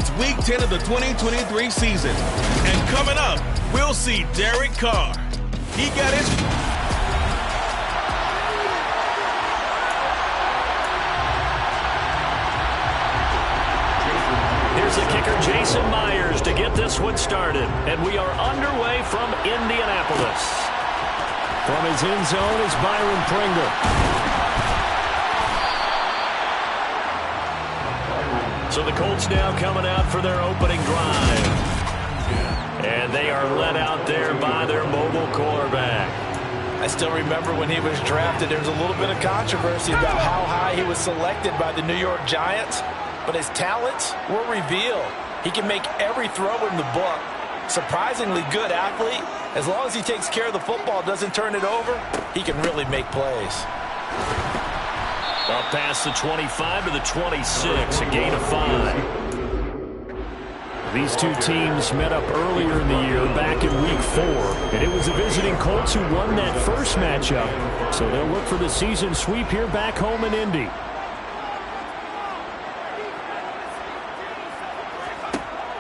It's Week 10 of the 2023 season. And coming up, we'll see Derek Carr. He got his... Here's the kicker, Jason Myers, to get this one started. And we are underway from Indianapolis. From his end zone is Byron Pringle. So the Colts now coming out for their opening drive. And they are led out there by their mobile quarterback. I still remember when he was drafted, there was a little bit of controversy about how high he was selected by the New York Giants. But his talents were revealed. He can make every throw in the book. Surprisingly good athlete. As long as he takes care of the football, doesn't turn it over, he can really make plays. Up past the 25 to the 26, a gain of 5. These two teams met up earlier in the year, back in Week 4, and it was the visiting Colts who won that first matchup. So they'll look for the season sweep here back home in Indy.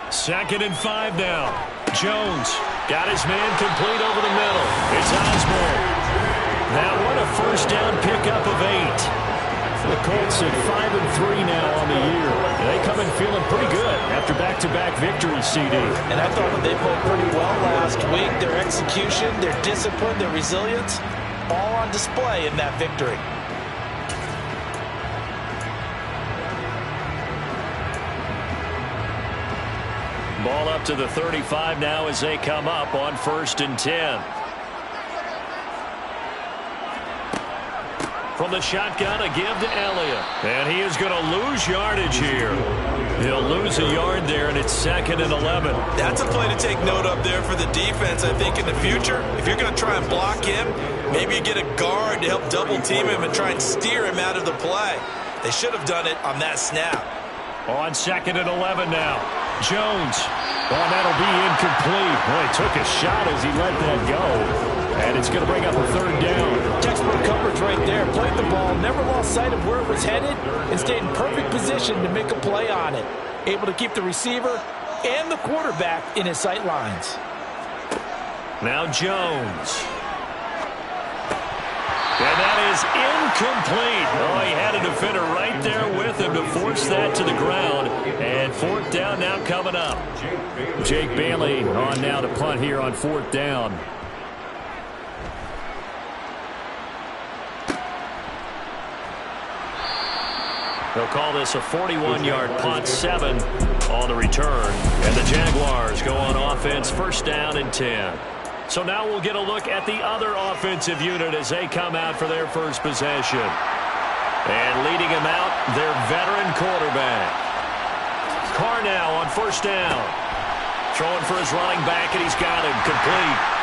Second and 5 now. Jones got his man complete over the middle. It's Osborne. That one a first down pickup of 8. The Colts at 5-3 now on the year. They come in feeling pretty good after back-to-back victories, CD. And I thought that they played pretty well last week. Their execution, their discipline, their resilience, all on display in that victory. Ball up to the 35 now as they come up on 1st and 10. From the shotgun, a give to Elliott. And he is going to lose yardage here. He'll lose a yard there, and it's 2nd and 11. That's a play to take note of there for the defense, I think, in the future. If you're going to try and block him, maybe you get a guard to help double-team him and try and steer him out of the play. They should have done it on that snap. On 2nd and 11 now. Jones. Oh, that'll be incomplete. Boy, he took a shot as he let that go. And it's going to bring up a 3rd down. Textbook coverage right there. Played the ball, never lost sight of where it was headed, and stayed in perfect position to make a play on it. Able to keep the receiver and the quarterback in his sight lines. Now Jones. And that is incomplete. Oh, he had a defender right there with him to force that to the ground. And 4th down now coming up. Jake Bailey on now to punt here on 4th down. They'll call this a 41-yard punt, 7 on the return. And the Jaguars go on offense, 1st down and 10. So now we'll get a look at the other offensive unit as they come out for their first possession. And leading him out, their veteran quarterback. Carr now on 1st down. Throwing for his running back, and he's got him complete.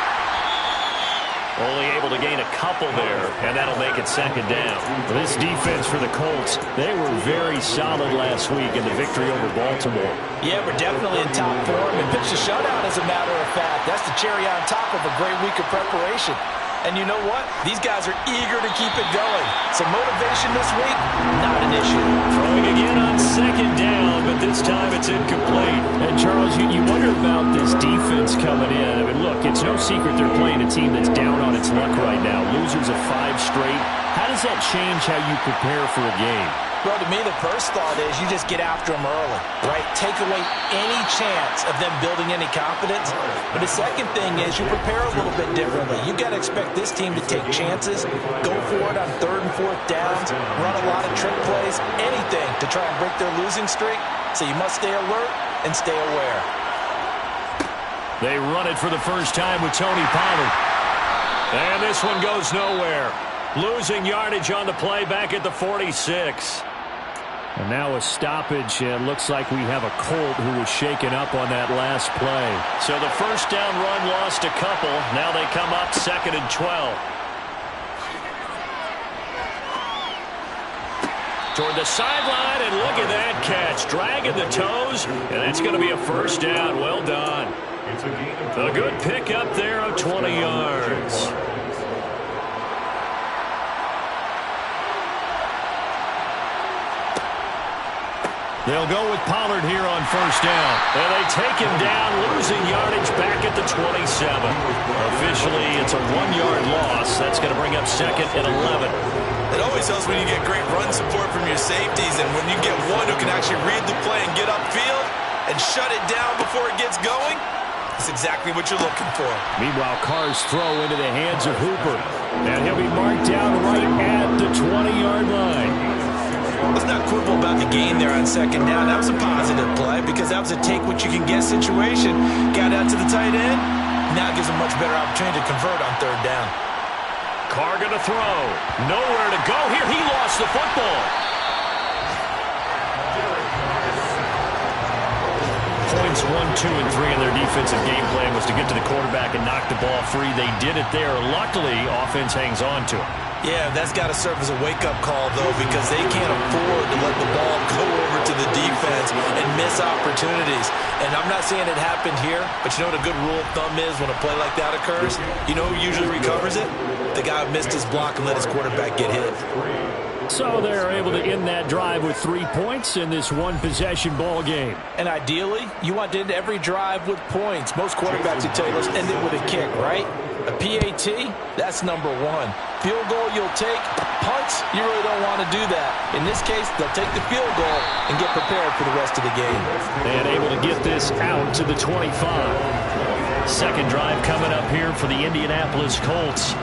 Only able to gain a couple there, and that'll make it 2nd down. This defense for the Colts, they were very solid last week in the victory over Baltimore. Yeah, we're definitely in top form and pitched a shutout, as a matter of fact. That's the cherry on top of a great week of preparation. And you know what? These guys are eager to keep it going. So motivation this week, not an issue. Throwing again on 2nd down, but this time it's incomplete. And Charles, you wonder about this defense coming in. I mean, look, it's no secret they're playing a team that's down on its luck right now. Losers of 5 straight. How does that change how you prepare for a game? Well, to me, the first thought is you just get after them early, right? Take away any chance of them building any confidence. But the second thing is you prepare a little bit differently. You've got to expect this team to take chances, go for it on 3rd and 4th downs, run a lot of trick plays, anything to try and break their losing streak. So you must stay alert and stay aware. They run it for the first time with Tony Pollard. And this one goes nowhere. Losing yardage on the play back at the 46. And now a stoppage. It looks like we have a Colt who was shaken up on that last play. So the 1st down run lost a couple. Now they come up 2nd and 12. Toward the sideline, and look at that catch. Dragging the toes, and that's going to be a 1st down. Well done. A good pickup there of 20 yards. They'll go with Pollard here on first down. And they take him down, losing yardage back at the 27. Officially, it's a 1-yard loss. That's going to bring up second and 11. It always helps when you get great run support from your safeties, and when you get one who can actually read the play and get upfield and shut it down before it gets going, that's exactly what you're looking for. Meanwhile, Carr's throw into the hands of Hooper. And he'll be marked down right at the 20-yard line. Let's not quibble about the gain there on second down. That was a positive play because that was a take-what-you-can-get situation. Got out to the tight end. Now it gives a much better opportunity to convert on third down. Carr going to throw. Nowhere to go here. He lost the football. Points 1, 2, and 3 in their defensive game plan was to get to the quarterback and knock the ball free. They did it there. Luckily, offense hangs on to it. Yeah, that's got to serve as a wake-up call, though, because they can't afford to let the ball go over to the defense and miss opportunities. And I'm not saying it happened here, but you know what a good rule of thumb is when a play like that occurs? You know who usually recovers it? The guy who missed his block and let his quarterback get hit. So they're able to end that drive with 3 points in this one-possession ball game. And ideally, you want to end every drive with points. Most quarterbacks would tell you, let's end it with a kick, right? A PAT, that's number 1. Field goal you'll take. Punts, you really don't want to do that. In this case, they'll take the field goal and get prepared for the rest of the game. And able to get this out to the 25. Second drive coming up here for the Indianapolis Colts.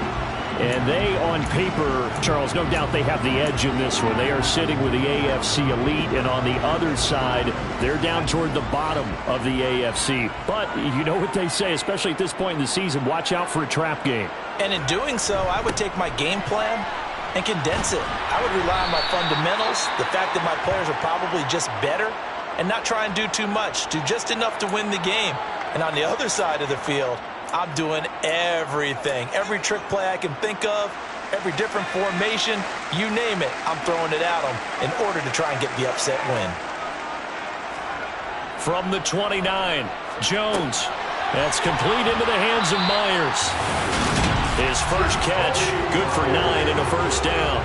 And they, on paper, Charles, no doubt they have the edge in this one. They are sitting with the AFC elite, and on the other side, they're down toward the bottom of the AFC. But you know what they say, especially at this point in the season, watch out for a trap game. And in doing so, I would take my game plan and condense it. I would rely on my fundamentals, the fact that my players are probably just better, and not try and do too much, do just enough to win the game. And on the other side of the field, I'm doing everything. Every trick play I can think of, every different formation, you name it, I'm throwing it at them in order to try and get the upset win. From the 29, Jones. That's complete into the hands of Myers. His first catch, good for 9 and a first down.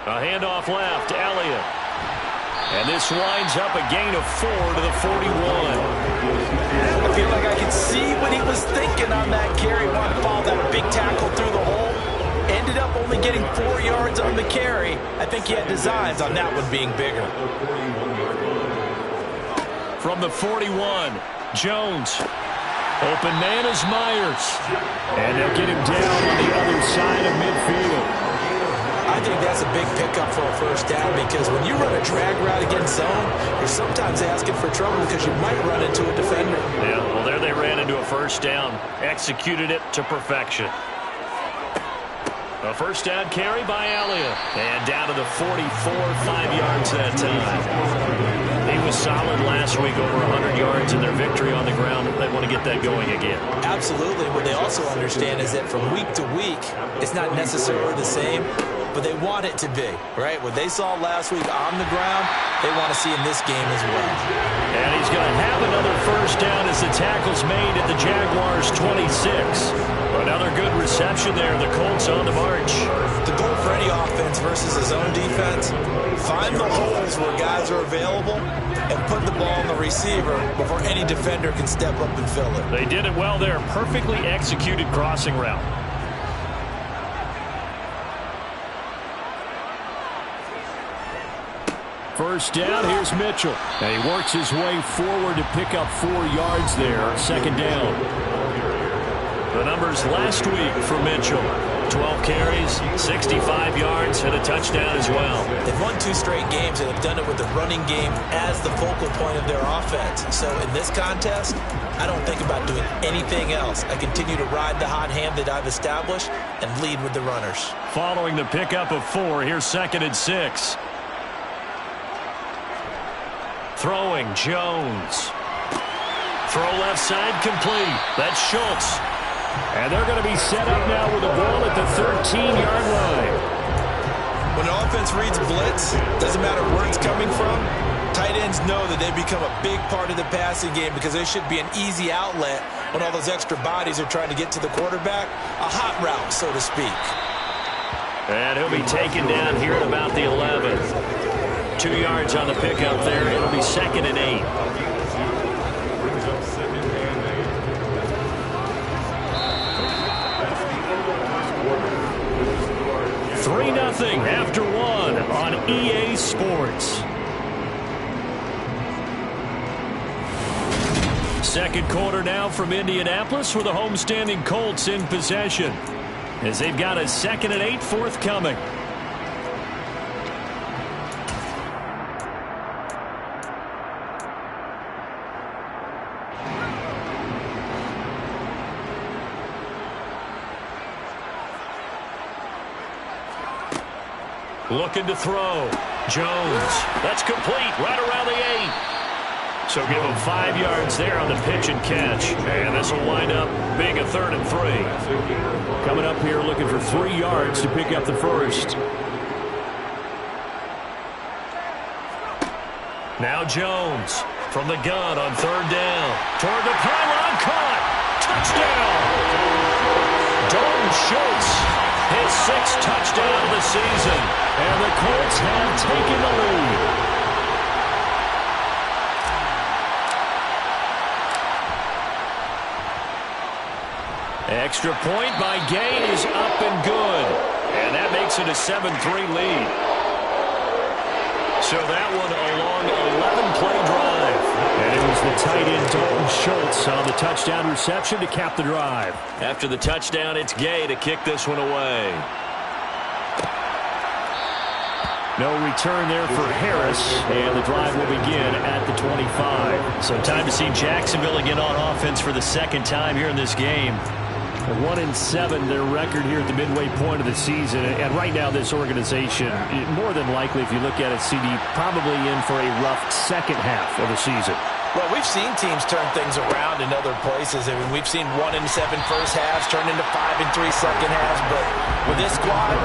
A handoff left, Elliott. And this winds up a gain of 4 to the 41. I feel like I could see what he was thinking on that carry. Wanted to follow that big tackle through the hole. Ended up only getting 4 yards on the carry. I think he had designs on that one being bigger. From the 41, Jones. Open man is Myers. And they'll get him down on the other side of midfield. I think that's a big pickup for a first down because when you run a drag route against zone, you're sometimes asking for trouble because you might run into a defender. Yeah, well, there they ran into a first down. Executed it to perfection. A first down carry by Elliott. And down to the 44, 5 yards that time. He was solid last week, over 100 yards in their victory on the ground. They want to get that going again. Absolutely. What they also understand is that from week to week, it's not necessarily the same, but they want it to be, right? What they saw last week on the ground, they want to see in this game as well. And he's going to have another first down as the tackle's made at the Jaguars' 26. Another good reception there. The Colts on the march. The goal for any offense versus his own defense, find the holes where guys are available and put the ball on the receiver before any defender can step up and fill it. They did it well there. Perfectly executed crossing route. First down, here's Mitchell. And he works his way forward to pick up 4 yards there. Second down. The numbers last week for Mitchell. 12 carries, 65 yards, and a touchdown as well. They've won 2 straight games and have done it with the running game as the focal point of their offense. So in this contest, I don't think about doing anything else. I continue to ride the hot hand that I've established and lead with the runners. Following the pickup of 4, here's 2nd and 6. Throwing, Jones. Throw left side complete. That's Schultz. And they're going to be set up now with the ball at the 13-yard line. When When an offense reads blitz, doesn't matter where it's coming from, tight ends know that they become a big part of the passing game because there should be an easy outlet when all those extra bodies are trying to get to the quarterback. A hot route, so to speak. And he'll be taken down here at about the 11. 2 yards on the pickup there. It'll be 2nd and 8. Three 0 after 1 on EA Sports. Second quarter now from Indianapolis with the homestanding Colts in possession, as they've got a 2nd and 8 forthcoming. Looking to throw. Jones. That's complete right around the 8. So give him 5 yards there on the pitch and catch. And this will wind up being a 3rd and 3. Coming up here looking for 3 yards to pick up the first. Now Jones from the gun on 3rd down. Toward the pylon, caught. Touchdown. Dalton Schultz, his 6th touchdown of the season. And the Colts have taken the lead. Extra point by Gay is up and good. And that makes it a 7-3 lead. So that one a long 11-play drive. And it was the tight end Dalton Schultz on the touchdown reception to cap the drive. After the touchdown, it's Gay to kick this one away. No return there for Harris, and the drive will begin at the 25. So time to see Jacksonville again on offense for the 2nd time here in this game. 1-7, their record here at the midway point of the season. And right now, this organization, more than likely, if you look at it, CD, probably in for a rough second half of the season. Well, we've seen teams turn things around in other places. I mean, we've seen 1-7 first halves turn into 5-3 second halves. But with this squad,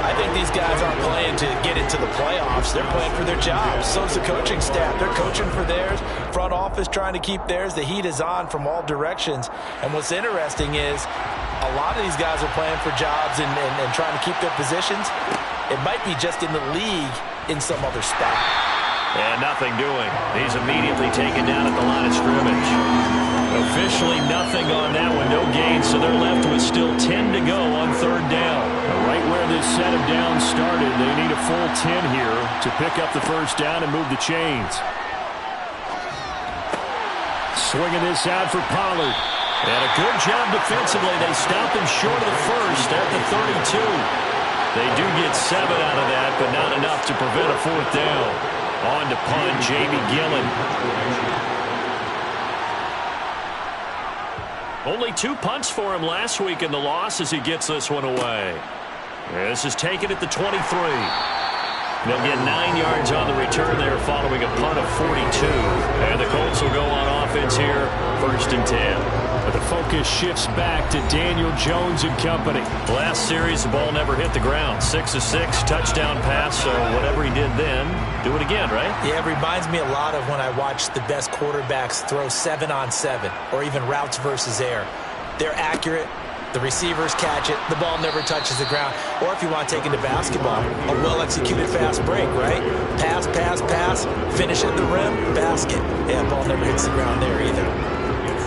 I think these guys aren't playing to get into the playoffs. They're playing for their jobs. So's the coaching staff. They're coaching for theirs. Front office trying to keep theirs. The heat is on from all directions. And what's interesting is a lot of these guys are playing for jobs and trying to keep their positions. It might be just in the league in some other spot. And nothing doing. He's immediately taken down at the line of scrimmage. Officially nothing on that one. No gain, so they're left with still 10 to go on 3rd down. Right where this set of downs started, they need a full 10 here to pick up the first down and move the chains. Swinging this out for Pollard. And a good job defensively. They stop him short of the first at the 32. They do get 7 out of that, but not enough to prevent a 4th down. On to punt, Jamie Gillen. Only 2 punts for him last week in the loss as he gets this one away. This is taken at the 23. They'll get 9 yards on the return there following a punt of 42. And the Colts will go on offense here, 1st and 10. But the focus shifts back to Daniel Jones and company. Last series, the ball never hit the ground. 6 of 6, touchdown pass. So whatever he did then, do it again, right? Yeah, it reminds me a lot of when I watched the best quarterbacks throw 7-on-7 or even routes versus air. They're accurate. The receivers catch it. The ball never touches the ground. Or if you want to take into basketball, a well-executed fast break, right? Pass, pass, pass, finish at the rim, basket. Yeah, ball never hits the ground there either.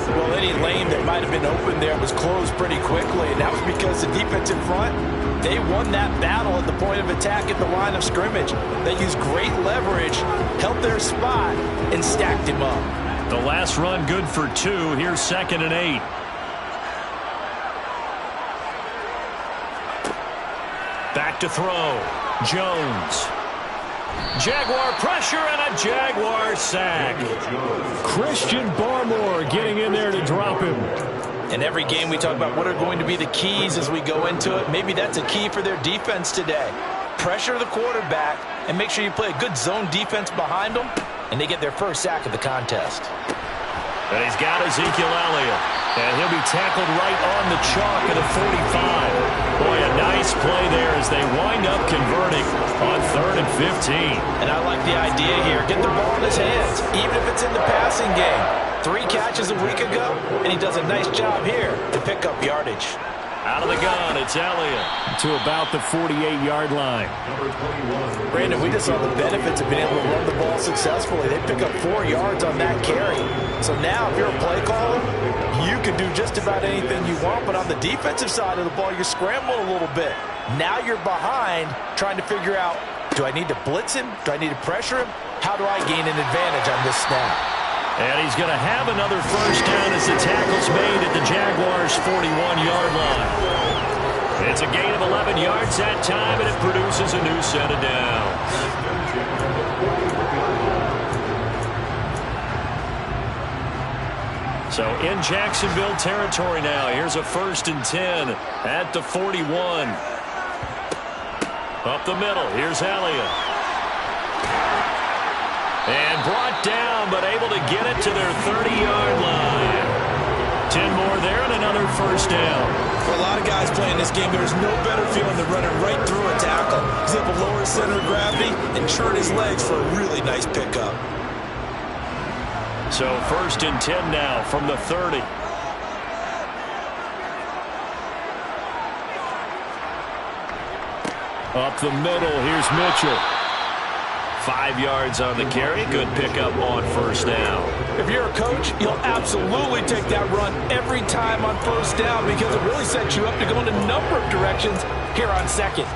Well, any lane that might have been open there was closed pretty quickly, and that was because the defensive front, they won that battle at the point of attack at the line of scrimmage. They used great leverage, held their spot, and stacked him up. The last run good for 2. Here's 2nd and 8. Back to throw. Jones. Jaguar pressure and a Jaguar sack. Christian Barmore getting in there to drop him. In every game we talk about what are going to be the keys as we go into it. Maybe that's a key for their defense today. Pressure the quarterback and make sure you play a good zone defense behind them, and they get their first sack of the contest. And he's got Ezekiel Elliott. And he'll be tackled right on the chalk at a 45. Boy, a nice play there as as they wind up converting on 3rd and 15. And I like the idea here. Get the ball in his hands, even if it's in the passing game. 3 catches a week ago, and he does a nice job here to pick up yardage. Out of the gun, it's Elliott to about the 48-yard line. Brandon, we just saw the benefits of being able to run the ball successfully. They pick up 4 yards on that carry. So now, if you're a play caller, you can do just about anything you want. But on the defensive side of the ball, you're scrambling a little bit. Now you're behind, trying to figure out, do I need to blitz him? Do I need to pressure him? How do I gain an advantage on this snap? And he's going to have another first down as the tackle's made at the Jaguars' 41-yard line. It's a gain of 11 yards that time, and it produces a new set of downs. So in Jacksonville territory now. Here's a 1st and 10 at the 41. Up the middle. Here's Elliott. And brought down, but able to get it to their 30-yard line. 10 more there and another first down. For a lot of guys playing this game, there's no better feeling than running right through a tackle. He's able to lower his center of gravity and turn his legs for a really nice pickup. So 1st and 10 now from the 30. Up the middle, here's Mitchell. 5 yards on the carry. Good pickup on first down. If you're a coach, you'll absolutely take that run every time on first down because it really sets you up to go in a number of directions here on 2nd.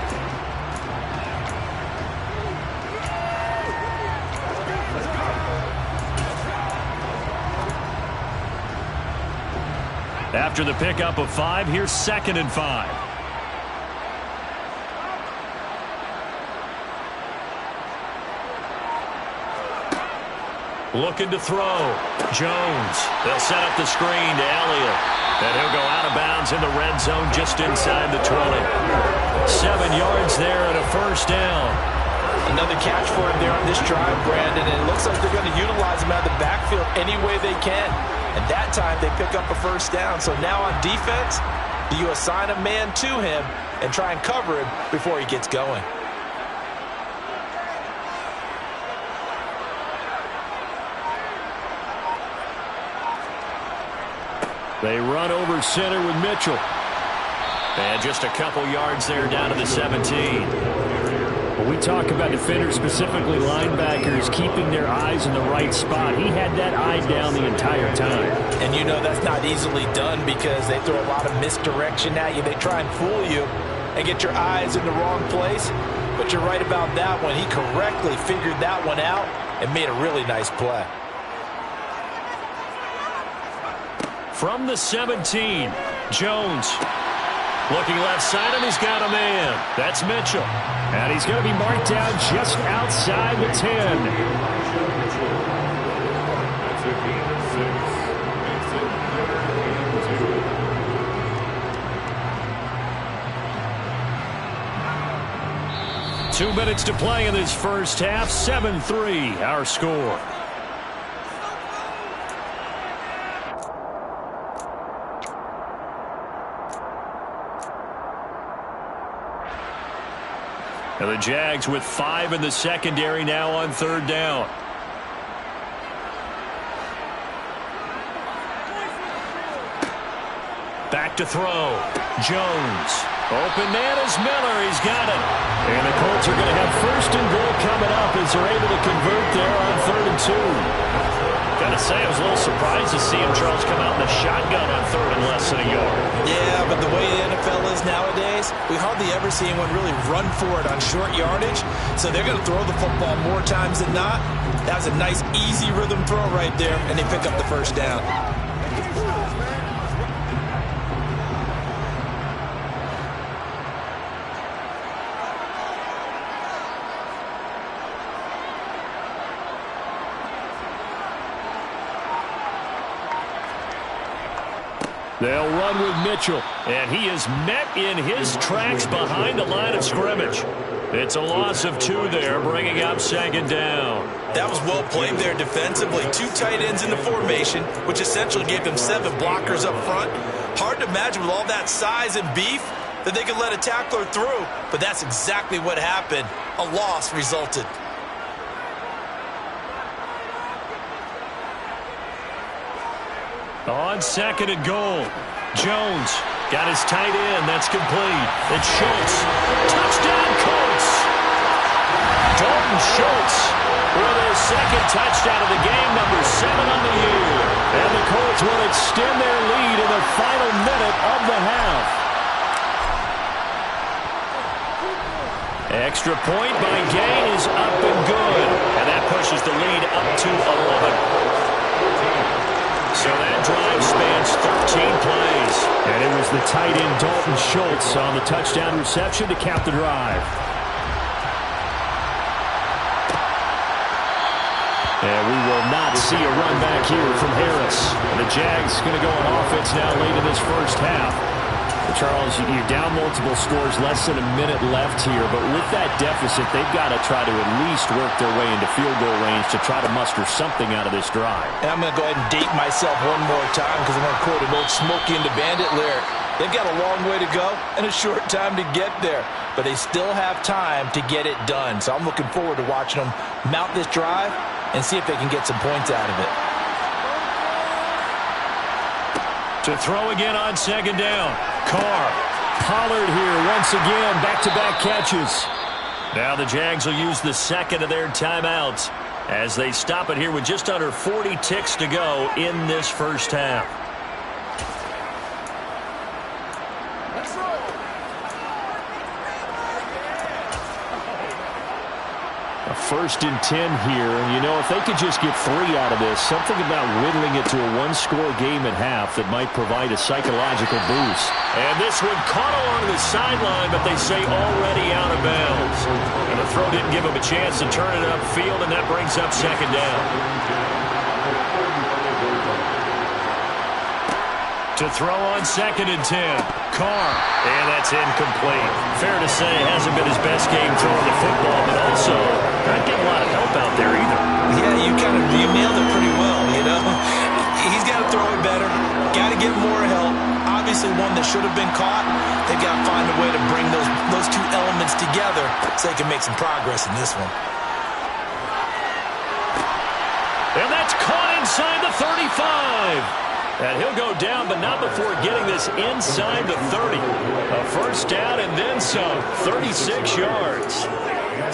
After the pickup of 5, here's 2nd and 5. Looking to throw. Jones. They'll set up the screen to Elliott. And he'll go out of bounds in the red zone just inside the 20. 7 yards there and a first down. Another catch for him there on this drive, Brandon. And it looks like they're going to utilize him out of the backfield any way they can. And that time they pick up a first down. So now on defense, you assign a man to him and try and cover him before he gets going. They run over center with Mitchell. And just a couple yards there down to the 17. When we talk about defenders, specifically linebackers, keeping their eyes in the right spot, he had that eye down the entire time. And you know that's not easily done because they throw a lot of misdirection at you. They try and fool you and get your eyes in the wrong place. But you're right about that one. He correctly figured that one out and made a really nice play. From the 17, Jones. Looking left side, and he's got a man. That's Mitchell. And he's going to be marked down just outside the 10. Two minutes to play in this first half. 7-3, our score. And the Jags with 5 in the secondary now on 3rd down. Back to throw. Jones. Open man is Miller. He's got it. And the Colts are going to have 1st and goal coming up as they're able to convert there on 3rd and 2. Got to say, I was a little surprised to see him, Charles, come out in the shotgun on 3rd and less than a yard. Yeah, but the way the NFL is nowadays, we hardly ever see anyone really run for it on short yardage. So they're going to throw the football more times than not. That was a nice, easy rhythm throw right there, and they pick up the first down. They'll run with Mitchell, and he is met in his tracks behind the line of scrimmage. It's a loss of 2 there, bringing up 2nd down. That was well played there defensively. 2 tight ends in the formation, which essentially gave them 7 blockers up front. Hard to imagine with all that size and beef, that they could let a tackler through, but that's exactly what happened. A loss resulted. On second and goal, Jones got his tight end. That's complete. It's Schultz. Touchdown, Colts. Dalton Schultz with his second touchdown of the game, number 7 on the year. And the Colts will extend their lead in the final minute of the half. Extra point by Gain is up and good. And that pushes the lead up to 11. So that drive spans 13 plays. And it was the tight end Dalton Schultz on the touchdown reception to cap the drive. And we will not see a run back here from Harris. And the Jags going to go on offense now late in this first half. Charles, you're down multiple scores, less than a minute left here, but with that deficit, they've got to try to at least work their way into field goal range to try to muster something out of this drive. And I'm going to go ahead and date myself one more time because I'm going to quote an old Smokey and the Bandit lyric. They've got a long way to go and a short time to get there, but they still have time to get it done. So I'm looking forward to watching them mount this drive and see if they can get some points out of it. To throw again on second down. Carr. Pollard here once again. Back-to-back catches. Now the Jags will use the second of their timeouts as they stop it here with just under 40 ticks to go in this first half. A 1st and 10 here, and you know, if they could just get 3 out of this, something about whittling it to a one-score game at half that might provide a psychological boost. And this one caught along the sideline, but they say already out of bounds. And the throw didn't give him a chance to turn it upfield, and that brings up second down. To throw on second and 10. Carr. And that's incomplete. Fair to say, hasn't been his best game throwing the football, but also not getting a lot of help out there either. Yeah, you nailed it pretty well, you know. He's got to throw it better. Got to get more help. Obviously one that should have been caught. They've got to find a way to bring those two elements together so they can make some progress in this one. And that's caught inside the 35. And he'll go down, but not before getting this inside the 30. A first down and then some. 36 yards.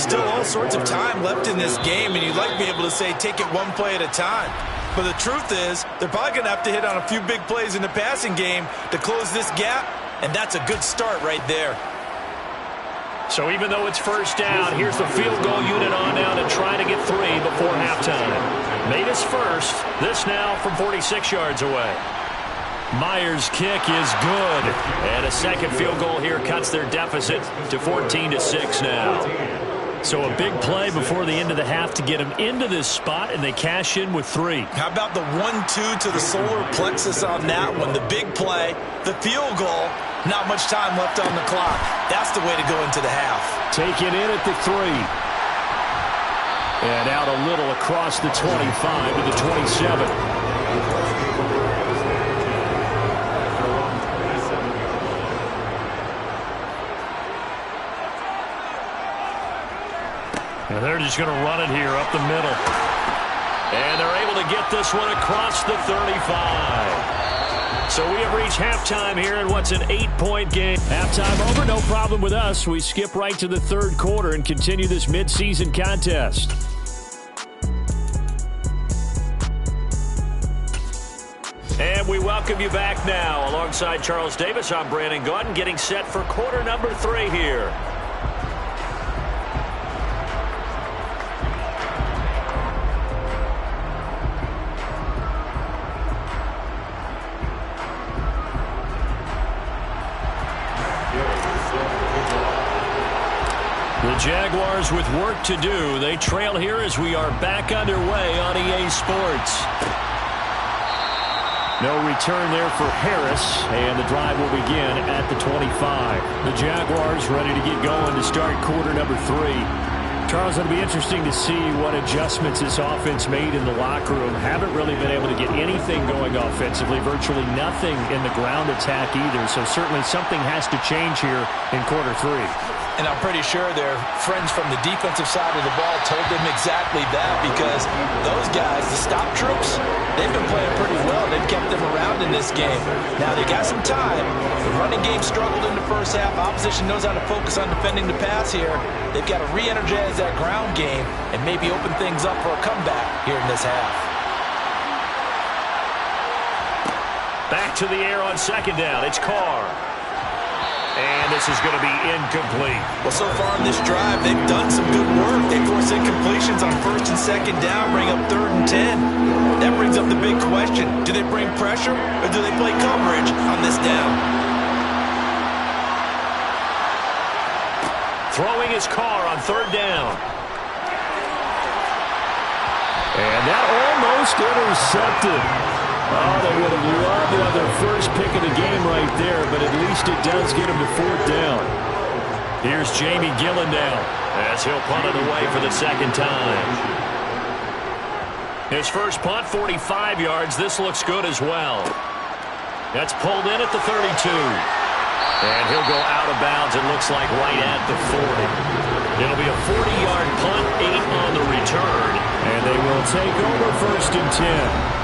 Still all sorts of time left in this game, and you'd like to be able to say take it one play at a time. But the truth is, they're probably going to have to hit on a few big plays in the passing game to close this gap, and that's a good start right there. So even though it's first down, here's the field goal unit on now to try to get 3 before halftime. Made his first. This now from 46 yards away. Myers' kick is good. And a second field goal here cuts their deficit to 14-6 now. So a big play before the end of the half to get them into this spot, and they cash in with 3. How about the 1-2 to the solar plexus on that one? The big play, the field goal. Not much time left on the clock. That's the way to go into the half. Take it in at the 3. And out a little across the 25 to the 27. And they're just going to run it here up the middle. And they're able to get this one across the 35. So we have reached halftime here in what's an 8-point game. Halftime over, no problem with us. We skip right to the third quarter and continue this midseason contest. And we welcome you back now. Alongside Charles Davis, I'm Brandon Gaudin, getting set for quarter number 3 here. The Jaguars with work to do. They trail here as we are back underway on EA Sports. No return there for Harris, and the drive will begin at the 25. The Jaguars ready to get going to start quarter number 3. Charles, it'll be interesting to see what adjustments this offense made in the locker room. Haven't really been able to get anything going offensively, virtually nothing in the ground attack either. So certainly something has to change here in quarter 3. And I'm pretty sure their friends from the defensive side of the ball told them exactly that, because those guys, the stop troops, they've been playing pretty well. They've kept them around in this game. Now, they got some time. The running game struggled in the first half. Opposition knows how to focus on defending the pass here. They've got to re-energize that ground game and maybe open things up for a comeback here in this half. Back to the air on second down. It's Carr. And this is going to be incomplete. Well, so far in this drive, they've done some good work. They force incompletions on first and second down, bring up 3rd and 10. That brings up the big question. Do they bring pressure or do they play coverage on this down? Throwing his Carr on 3rd down. And that almost intercepted. Oh, they would have loved to have their first pick of the game right there, but at least it does get them to 4th down. Here's Jamie Gillendown as he'll punt it away for the second time. His first punt, 45 yards. This looks good as well. That's pulled in at the 32. And he'll go out of bounds, it looks like, right at the 40. It'll be a 40-yard punt, 8 on the return. And they will take over 1st and 10.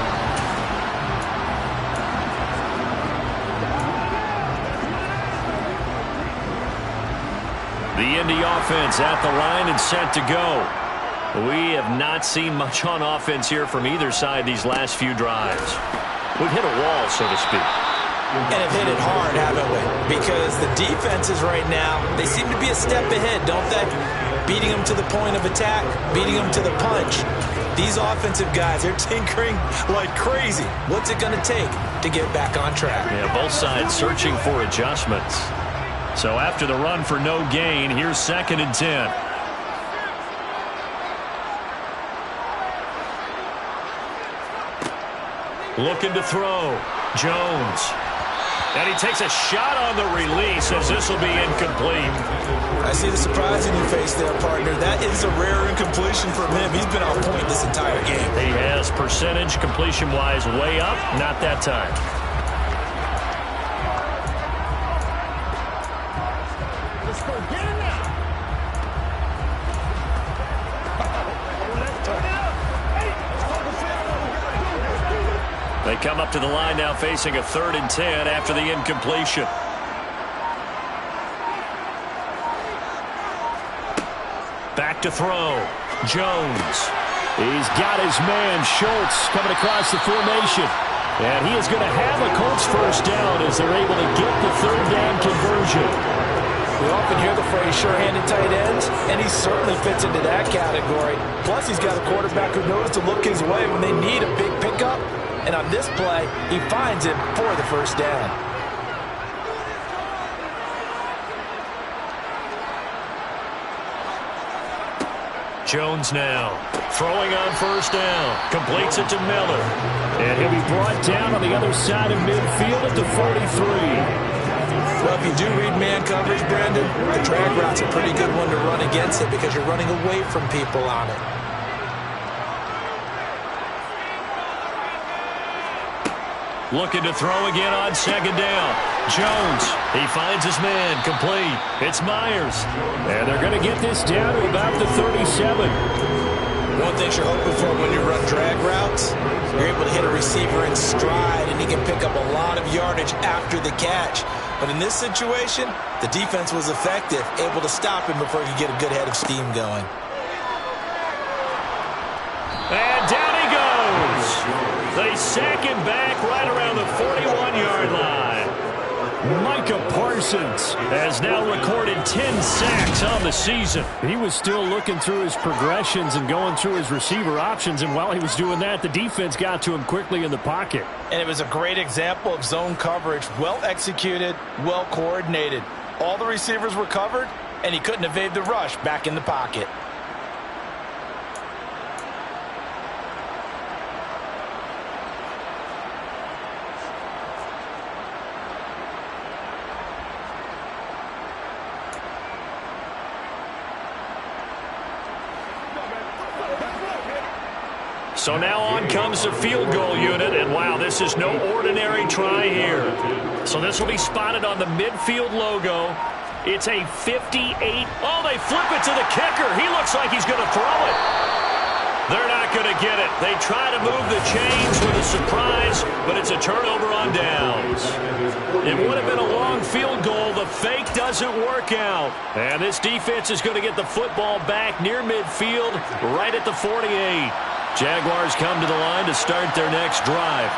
The Indy offense at the line and set to go. We have not seen much on offense here from either side these last few drives. We've hit a wall, so to speak. And have hit it hard, haven't we? Because the defenses right now, they seem to be a step ahead, don't they? Beating them to the point of attack, beating them to the punch. These offensive guys, they're tinkering like crazy. What's it going to take to get back on track? Yeah, both sides searching for adjustments. So after the run for no gain, here's 2nd and 10. Looking to throw. Jones. And he takes a shot on the release as this will be incomplete. I see the surprise in your face there, partner. That is a rare incompletion from him. He's been on point this entire game. He has percentage completion-wise way up. Not that time. They come up to the line now facing a 3rd and 10 after the incompletion. Back to throw. Jones. He's got his man, Schultz, coming across the formation. And he is going to have a Colts first down as they're able to get the 3rd down conversion. We often hear the phrase sure-handed tight ends, and he certainly fits into that category. Plus, he's got a quarterback who knows to look his way when they need a big pickup. And on this play, he finds him for the first down. Jones now throwing on first down. Completes it to Miller. And he'll be brought down on the other side of midfield at the 43. Well, if you do read man coverage, Brandon, the drag route's a pretty good one to run against it because you're running away from people on it. Looking to throw again on second down. Jones, he finds his man, complete. It's Myers. And they're going to get this down to about the 37. One thing you're hoping for when you run drag routes, you're able to hit a receiver in stride, and he can pick up a lot of yardage after the catch. But in this situation, the defense was effective, able to stop him before he could get a good head of steam going. And down he goes. They sack him back right around the 41-yard line. Micah Parsons has now recorded 10 sacks on the season. He was still looking through his progressions and going through his receiver options, and while he was doing that, the defense got to him quickly in the pocket. And it was a great example of zone coverage, well executed, well coordinated. All the receivers were covered, and he couldn't evade the rush back in the pocket. So now on comes the field goal unit, and wow, this is no ordinary try here. So this will be spotted on the midfield logo. It's a 58. Oh, they flip it to the kicker. He looks like he's going to throw it. They're not going to get it. They try to move the chains with a surprise, but it's a turnover on downs. It would have been a long field goal. The fake doesn't work out. And this defense is going to get the football back near midfield, right at the 48. Jaguars come to the line to start their next drive.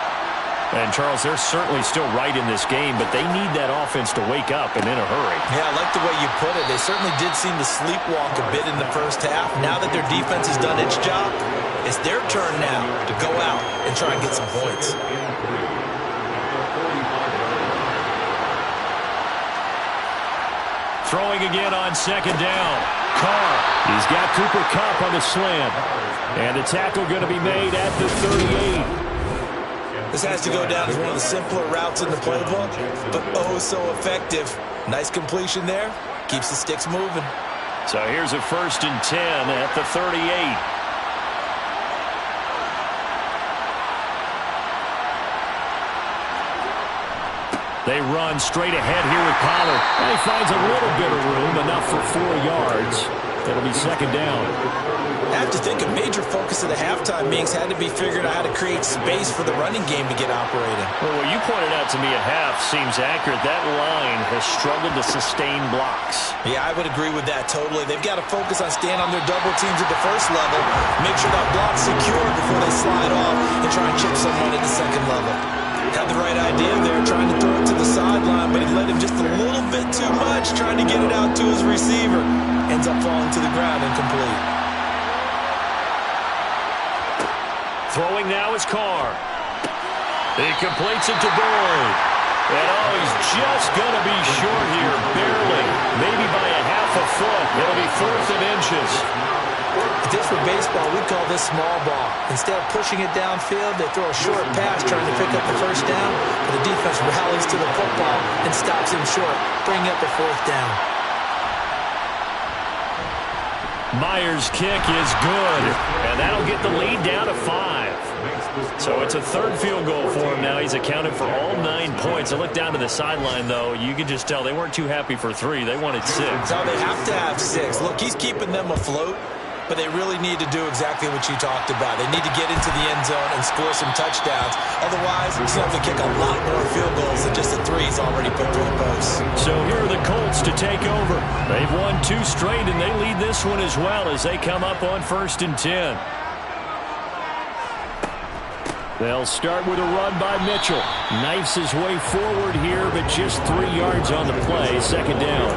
And, Charles, they're certainly still right in this game, but they need that offense to wake up and in a hurry. Yeah, I like the way you put it. They certainly did seem to sleepwalk a bit in the first half. Now that their defense has done its job, it's their turn now to go out and try and get some points. Throwing again on second down. Carr. He's got Cooper Kupp on the slant. And the tackle going to be made at the 38. This has to go down as one of the simpler routes in the playbook, but oh so effective. Nice completion there. Keeps the sticks moving. So here's a 1st and 10 at the 38. They run straight ahead here with Pollard. And he finds a little bit of room, enough for 4 yards. It'll be second down. I have to think a major focus of the halftime meetings had to be figuring out how to create space for the running game to get operating. Well, what you pointed out to me at half seems accurate. That line has struggled to sustain blocks. Yeah, I would agree with that totally. They've got to focus on staying on their double teams at the first level, make sure that block's secure before they slide off and try and chip someone at the second level. Had the right idea there, trying to throw it to the sideline, but he led him just a little bit too much, trying to get it out to his receiver. Ends up falling to the ground incomplete. Throwing now is Carr. He completes it to Boyd. And oh, he's just going to be short here, barely. Maybe by a half a foot. It'll be 4th and inches. If this were baseball, we'd call this small ball. Instead of pushing it downfield, they throw a short pass trying to pick up the first down, but the defense rallies to the football and stops him short, bringing up the 4th down. Myers' kick is good, and that'll get the lead down to 5. So it's a 3rd field goal for him now. He's accounted for all 9 points. I look down to the sideline, though. You can just tell they weren't too happy for 3. They wanted 6. No, they have to have 6. Look, he's keeping them afloat, but they really need to do exactly what you talked about. They need to get into the end zone and score some touchdowns. Otherwise, he's going to have to kick a lot more field goals than just the 3 he's already put through the post. So here are the Colts to take over. They've won 2 straight, and they lead this one as well as they come up on 1st and 10. They'll start with a run by Mitchell. Knifes his way forward here, but just 3 yards on the play. Second down.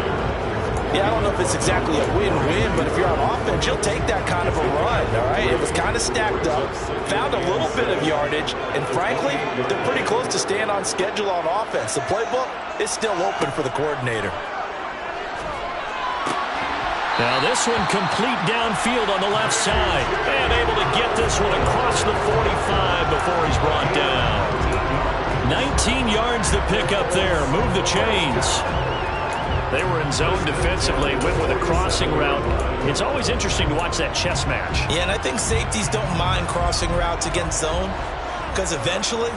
Yeah, I don't know if it's exactly a win-win, but if you're on offense, you'll take that kind of a run, all right? It was kind of stacked up, found a little bit of yardage, and frankly, they're pretty close to staying on schedule on offense. The playbook is still open for the coordinator. Now this one complete downfield on the left side. And able to get this one across the 45 before he's brought down. 19 yards to pick up there. Move the chains. They were in zone defensively, went with a crossing route. It's always interesting to watch that chess match. Yeah, and I think safeties don't mind crossing routes against zone because eventually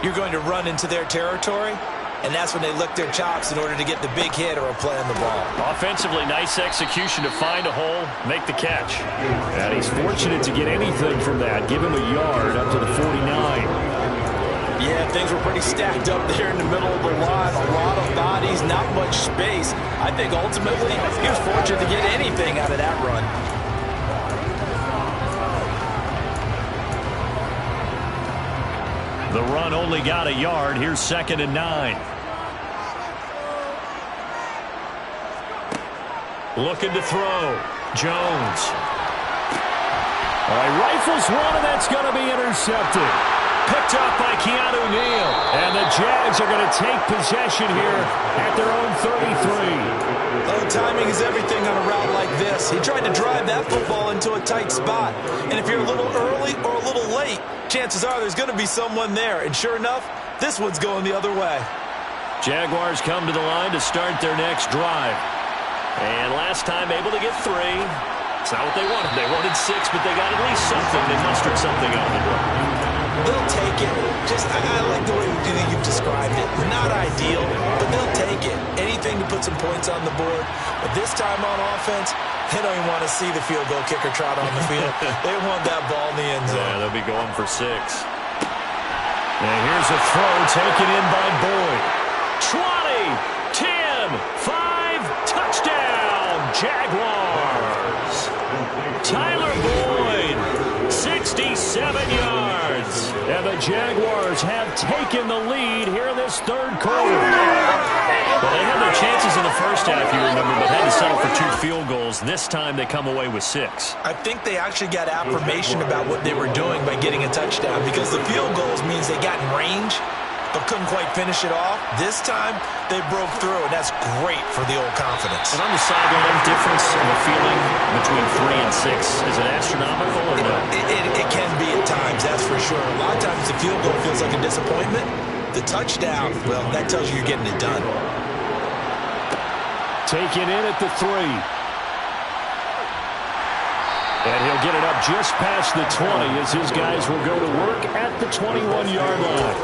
you're going to run into their territory, and that's when they lick their chops in order to get the big hit or a play on the ball. Offensively, nice execution to find a hole, make the catch. And he's fortunate to get anything from that. Give him a yard up to the 49. Yeah, things were pretty stacked up there in the middle of the line. A lot of bodies, not much space. I think ultimately he was fortunate to get anything out of that run. The run only got a yard. Here's 2nd and 9. Looking to throw. Jones. All right, rifles one, and that's going to be intercepted. Picked up by Keanu Neal. And the Jags are going to take possession here at their own 33. Oh, timing is everything on a route like this. He tried to drive that football into a tight spot. And if you're a little early or a little late, chances are there's going to be someone there. And sure enough, this one's going the other way. Jaguars come to the line to start their next drive. And last time able to get 3. It's not what they wanted. They wanted 6, but they got at least something. They mustered something out of the door. They'll take it. I like the way you've described it. Not ideal, but they'll take it. Anything to put some points on the board. But this time on offense, they don't even want to see the field goal kicker trot on the field. They want that ball in the end zone. Yeah, they'll be going for 6. And here's a throw taken in by Boyd. 20, 10, 5, touchdown, Jaguars. Tyler Boyd, 67 yards. And the Jaguars have taken the lead here in this third quarter. Well, they had their chances in the first half, you remember, but had to settle for 2 field goals. This time they come away with 6. I think they actually got affirmation about what they were doing by getting a touchdown, because the field goals means they got in range but couldn't quite finish it off. This time, they broke through, and that's great for the old confidence. And on the sideline, difference of a feeling between 3 and 6, is it astronomical or no? It can be at times, that's for sure. A lot of times the field goal feels like a disappointment. The touchdown, well, that tells you you're getting it done. Taken in at the 3. And he'll get it up just past the 20 as his guys will go to work at the 21-yard line.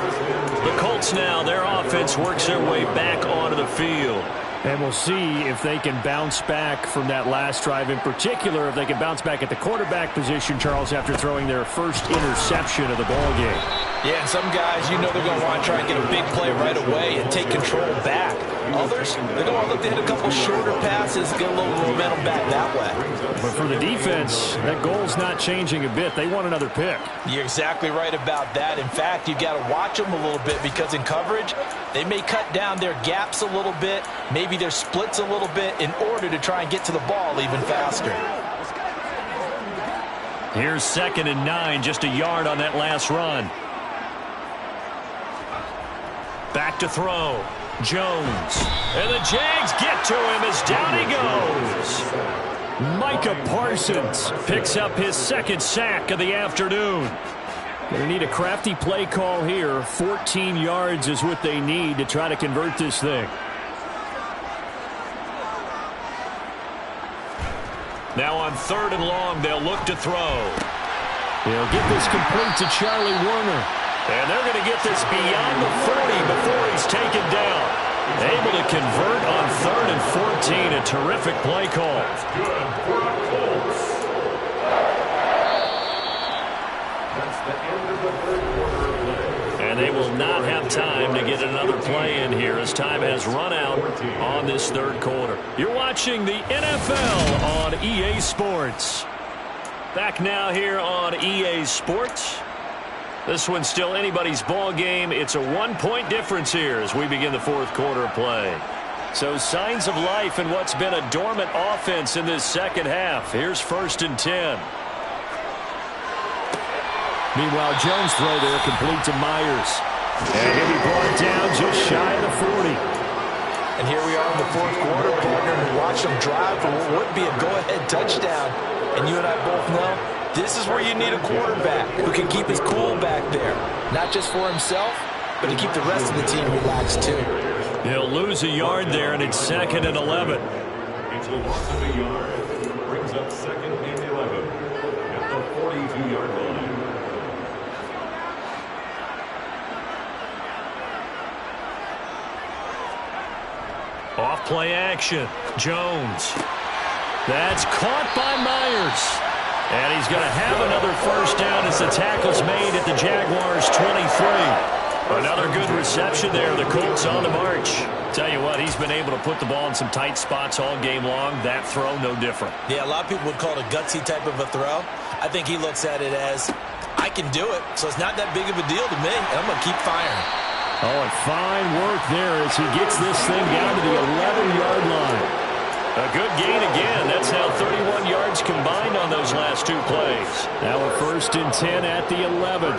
The Colts now, their offense works their way back onto the field. And we'll see if they can bounce back from that last drive, in particular if they can bounce back at the quarterback position, Charles, after throwing their first interception of the ballgame. Yeah, and some guys, you know they're going to want to try and get a big play right away and take control back. Others, they're going to look to hit a couple shorter passes, get a little momentum back that way. But for the defense, that goal's not changing a bit. They want another pick. You're exactly right about that. In fact, you've got to watch them a little bit, because in coverage, they may cut down their gaps a little bit, maybe their splits a little bit, in order to try and get to the ball even faster. Here's 2nd and 9, just a yard on that last run. Back to throw. Jones. And the Jags get to him as down he goes. Micah Parsons picks up his 2nd sack of the afternoon. Going to need a crafty play call here. 14 yards is what they need to try to convert this thing. Now on 3rd and long, they'll look to throw. They'll get this complete to Charlie Warner. And they're going to get this beyond the 40 before he's taken down. Able to convert on 3rd and 14. A terrific play call. And they will not have time to get another play in here as time has run out on this third quarter. You're watching the NFL on EA Sports. Back now here on EA Sports. This one's still anybody's ball game. It's a 1-point difference here as we begin the fourth quarter of play. So signs of life in what's been a dormant offense in this second half. Here's 1st and 10. Meanwhile, Jones' throw there complete to Myers. And he'll be brought down just shy of the 40. And here we are in the fourth quarter, partner, and watch them drive for what would be a go-ahead touchdown. And you and I both know this is where you need a quarterback who can keep his cool back there. Not just for himself, but to keep the rest of the team relaxed too. He'll lose a yard there, and it's 2nd and 11. It's a loss of a yard. Brings up 2nd and 11 at the 42-yard line. Off play action. Jones. That's caught by Myers. And he's going to have another first down as the tackle's made at the Jaguars' 23. Another good reception there. The Colts on the march. Tell you what, he's been able to put the ball in some tight spots all game long. That throw, no different. Yeah, a lot of people would call it a gutsy type of a throw. I think he looks at it as, I can do it, so it's not that big of a deal to me, and I'm going to keep firing. Oh, and fine work there as he gets this thing down to the 11-yard line. A good gain again. That's now 31 yards combined on those last 2 plays. Now a 1st and 10 at the 11.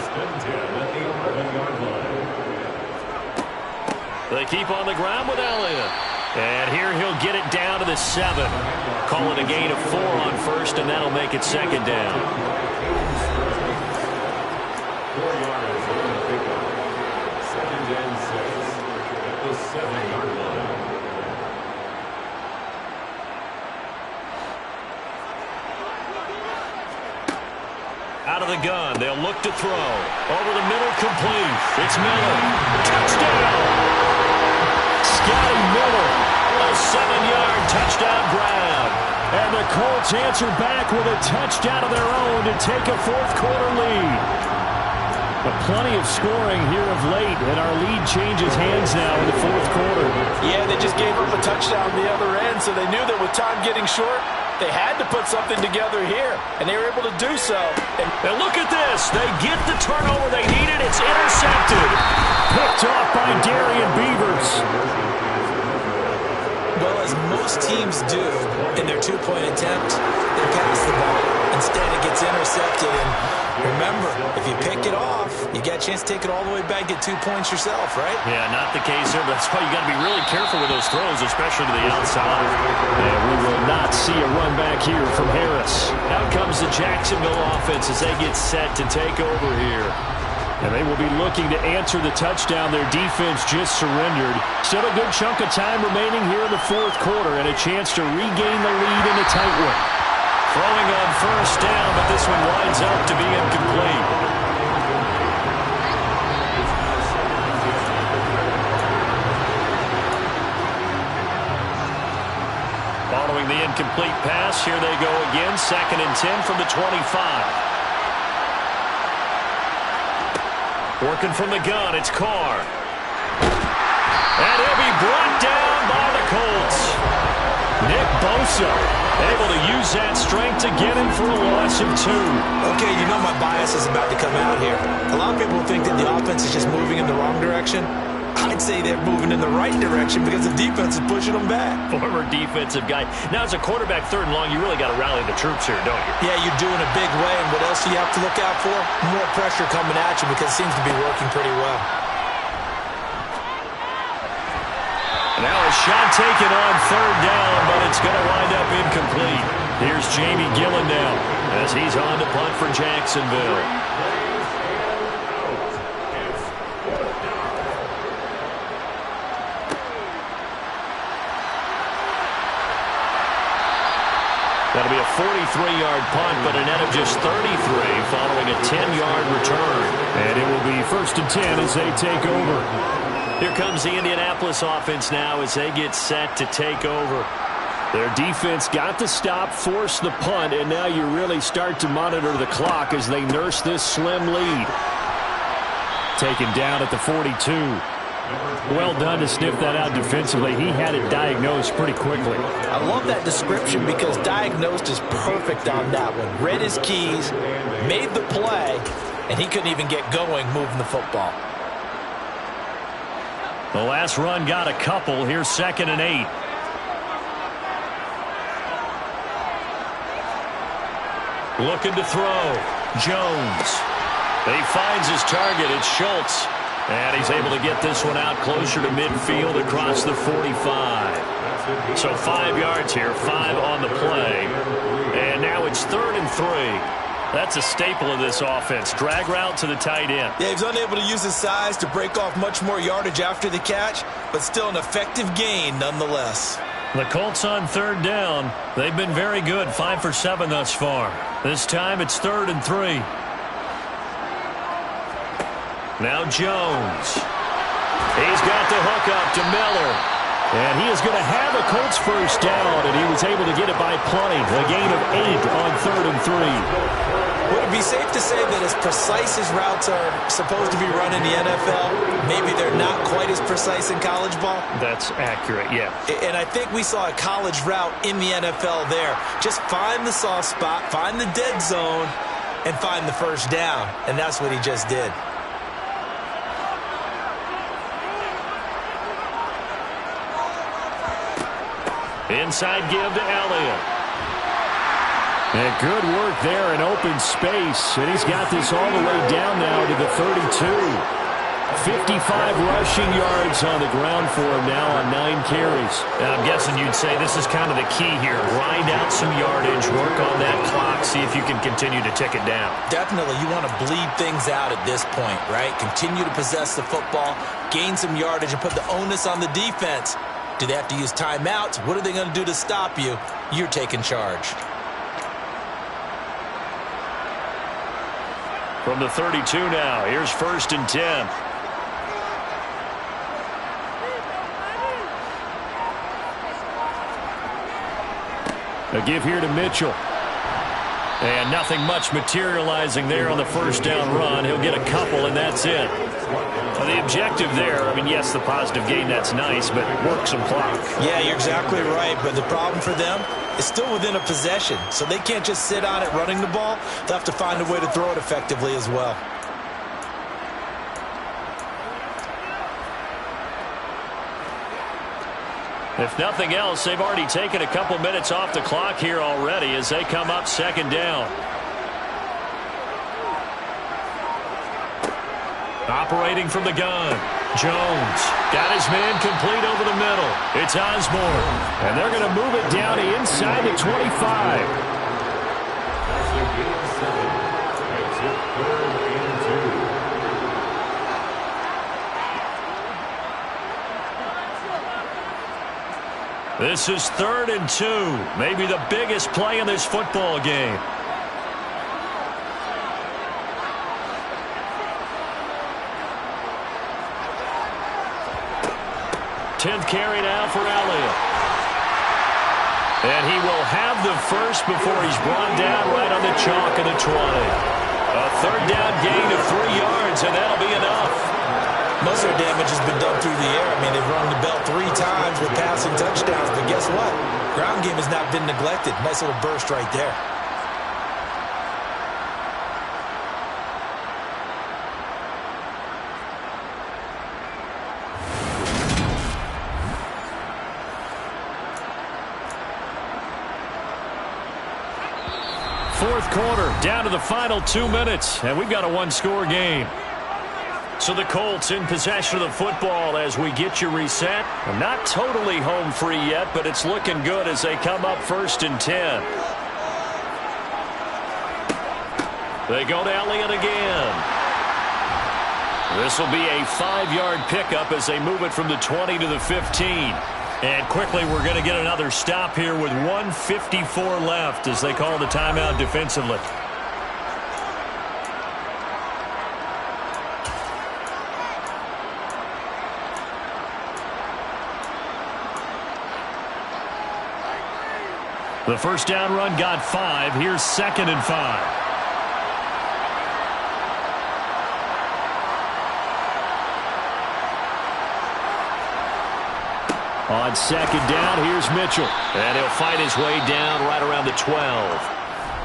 They keep on the ground with Elliott. And here he'll get it down to the 7. Call it a gain of 4 on 1st, and that'll make it 2nd down. 4 yards on the pickup. 2nd and 6 at the 7-yard line. Out of the gun, they'll look to throw. Over the middle, complete. It's Miller. Touchdown! Scotty Miller, a 7-yard touchdown grab. And the Colts answer back with a touchdown of their own to take a fourth-quarter lead. But plenty of scoring here of late, and our lead changes hands now in the fourth quarter. Yeah, they just gave up a touchdown on the other end, so they knew that with time getting short, they had to put something together here, and they were able to do so. And look at this. They get the turnover they needed. It's intercepted. Picked off by Darian Beavers. Well, as most teams do in their two-point attempt, they pass the ball. Instead, it gets intercepted. And remember, if you pick it off, you got a chance to take it all the way back, get 2 points yourself, right? Yeah, not the case here. That's why you got to be really careful with those throws, especially to the outside. And we will not see a run back here from Harris. Out comes the Jacksonville offense as they get set to take over here. And they will be looking to answer the touchdown. Their defense just surrendered. Still a good chunk of time remaining here in the fourth quarter and a chance to regain the lead in a tight one. Throwing on first down, but this one winds up to be incomplete. Following the incomplete pass, here they go again. 2nd and 10 from the 25. Working from the gun, it's Carr. And he'll be brought down by the Colts. Nick Bosa able to use that strength to get him for a loss of 2. Okay, you know my bias is about to come out here. A lot of people think that the offense is just moving in the wrong direction. I'd say they're moving in the right direction because the defense is pushing them back. Former defensive guy. Now, as a quarterback, 3rd and long, you really got to rally the troops here, don't you? Yeah, you're doing a big way, and what else do you have to look out for? More pressure coming at you because it seems to be working pretty well. Now a shot taken on 3rd down, but it's going to wind up incomplete. Here's Jamie Gillen now as he's on to punt for Jacksonville. That'll be a 43-yard punt, but a net of just 33 following a 10-yard return. And it will be 1st and 10 as they take over. Here comes the Indianapolis offense now as they get set to take over. Their defense got the stop, forced the punt, and now you really start to monitor the clock as they nurse this slim lead. Taken down at the 42. Well done to sniff that out defensively. He had it diagnosed pretty quickly. I love that description because diagnosed is perfect on that one. Read his keys, made the play, and he couldn't even get going moving the football. The last run got a couple. Here's 2nd and 8. Looking to throw. Jones. He finds his target. It's Schultz. And he's able to get this one out closer to midfield across the 45. So 5 yards here, 5 on the play. And now it's 3rd and 3. That's a staple of this offense. Drag route to the tight end. Yeah, he's unable to use his size to break off much more yardage after the catch, but still an effective gain nonetheless. The Colts on 3rd down. They've been very good, 5 for 7 thus far. This time it's 3rd and 3. Now Jones. He's got the hook up to Miller. And he is going to have a Colts first down, and he was able to get it by plenty. A gain of 8 on 3rd and 3. Would it be safe to say that as precise as routes are supposed to be run in the NFL, maybe they're not quite as precise in college ball? That's accurate, yeah. And I think we saw a college route in the NFL there. Just find the soft spot, find the dead zone, and find the first down. And that's what he just did. Inside give to Elliott. And good work there in open space. And he's got this all the way down now to the 32. 55 rushing yards on the ground for him now on 9 carries. And I'm guessing you'd say this is kind of the key here. Grind out some yardage, work on that clock, see if you can continue to tick it down. Definitely, you want to bleed things out at this point, right? Continue to possess the football, gain some yardage, and put the onus on the defense. Do they have to use timeouts? What are they going to do to stop you? You're taking charge. From the 32 now, here's 1st and 10. A give here to Mitchell. And nothing much materializing there on the first down run. He'll get a couple, and that's it. Well, the objective there, I mean, yes, the positive gain, that's nice, but work some clock. Yeah, you're exactly right, but the problem for them is still within a possession, so they can't just sit on it running the ball. They'll have to find a way to throw it effectively as well. If nothing else, they've already taken a couple minutes off the clock here already as they come up 2nd down. Operating from the gun. Jones got his man complete over the middle. It's Osborne. And they're going to move it down to inside the 25. This is 3rd and 2. Maybe the biggest play in this football game. Tenth carry now for Elliott. And he will have the first before he's brought down right on the chalk of the 20. A 3rd down gain of 3 yards, and that'll be enough. Most of their damage has been done through the air. I mean, they've rung the bell 3 times with passing touchdowns, but guess what? Ground game has not been neglected. Nice little burst right there. Fourth quarter, down to the final 2 minutes, and we've got a 1-score game. So the Colts in possession of the football as we get you reset. Not totally home free yet, but it's looking good as they come up 1st and 10. They go to Elliott again. This will be a 5-yard pickup as they move it from the 20 to the 15. And quickly we're going to get another stop here with 1:54 left as they call the timeout defensively. The first down run got 5. Here's 2nd and 5. On 2nd down, here's Mitchell. And he'll fight his way down right around the 12.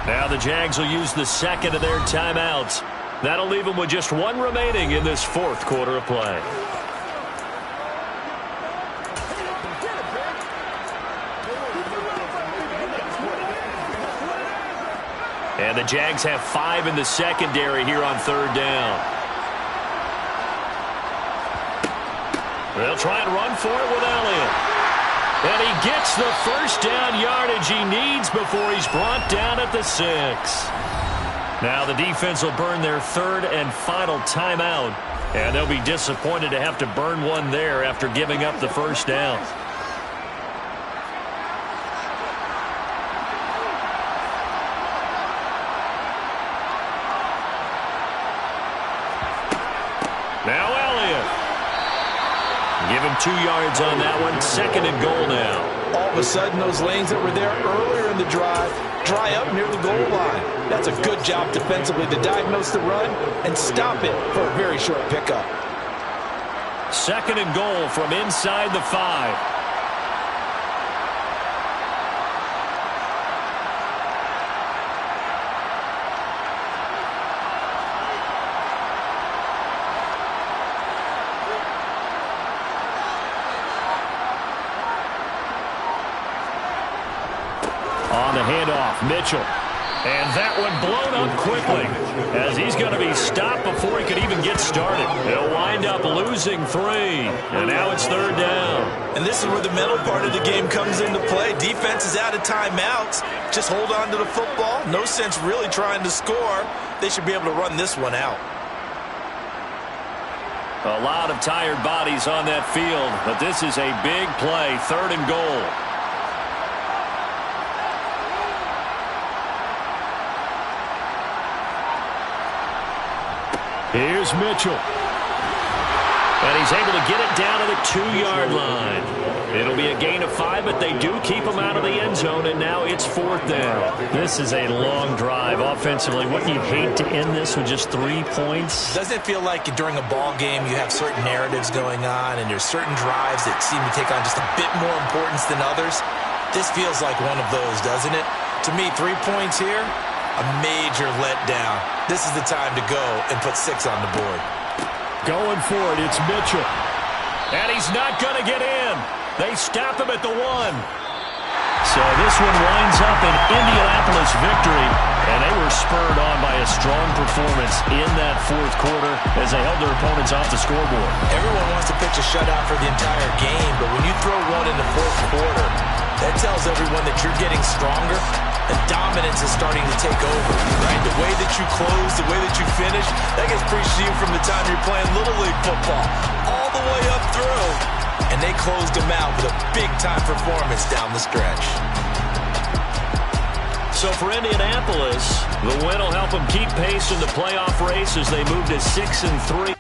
Now the Jags will use the 2nd of their timeouts. That'll leave them with just 1 remaining in this 4th quarter of play. And the Jags have 5 in the secondary here on 3rd down. They'll try and run for it with Elliott. And he gets the first down yardage he needs before he's brought down at the 6. Now the defense will burn their 3rd and final timeout. And they'll be disappointed to have to burn one there after giving up the first down. Now Elliott. Give him 2 yards on that one. 2nd and goal now. All of a sudden, those lanes that were there earlier in the drive dry up near the goal line. That's a good job defensively to diagnose the run and stop it for a very short pickup. 2nd and goal from inside the 5. On the handoff, Mitchell. And that one blown up quickly as he's going to be stopped before he could even get started. They'll wind up losing 3. And now it's 3rd down. And this is where the mental part of the game comes into play. Defense is out of timeouts. Just hold on to the football. No sense really trying to score. They should be able to run this one out. A lot of tired bodies on that field, but this is a big play. 3rd and goal. Here's Mitchell. And he's able to get it down to the 2-yard line. It'll be a gain of 5, but they do keep him out of the end zone, and now it's 4th down. This is a long drive offensively. Wouldn't you hate to end this with just 3 points? Doesn't it feel like during a ball game you have certain narratives going on, and there's certain drives that seem to take on just a bit more importance than others? This feels like one of those, doesn't it? To me, 3 points here, a major letdown. This is the time to go and put 6 on the board. Going for it, it's Mitchell. And he's not going to get in. They stop him at the 1. So this one winds up an Indianapolis victory, and they were spurred on by a strong performance in that 4th quarter as they held their opponents off the scoreboard. Everyone wants to pitch a shutout for the entire game, but when you throw one in the 4th quarter, that tells everyone that you're getting stronger and dominance is starting to take over, right? The way that you close, the way that you finish, that gets preached to you from the time you're playing Little League football all the way up through. And they closed them out with a big-time performance down the stretch. So for Indianapolis, the win will help them keep pace in the playoff race as they move to 6-3.